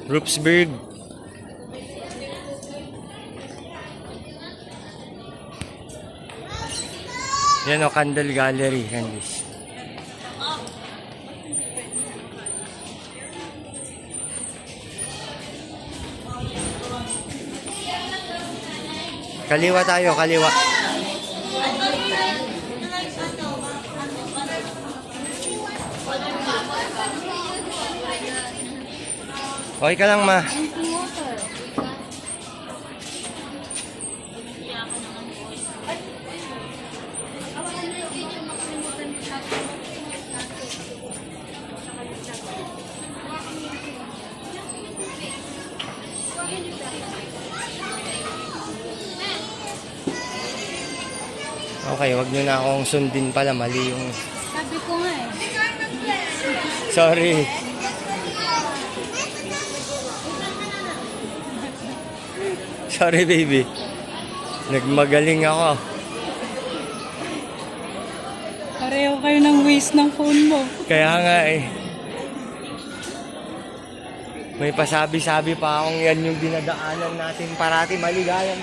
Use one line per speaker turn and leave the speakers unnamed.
Rupsburg. Yan o, Candle Gallery. Candice. Kaliwa tayo, kaliwa. Okay ka lang, ma. Okay, wag nyo na akong sundin pala. Mali yung...
Sabi ko nga eh.
Sorry. Sorry, baby. Nagmagaling ako.
Pareho kayo ng waste ng phone mo.
Kaya nga eh. May pasabi-sabi pa akong yan yung dinadaanan natin parati. Maligayang.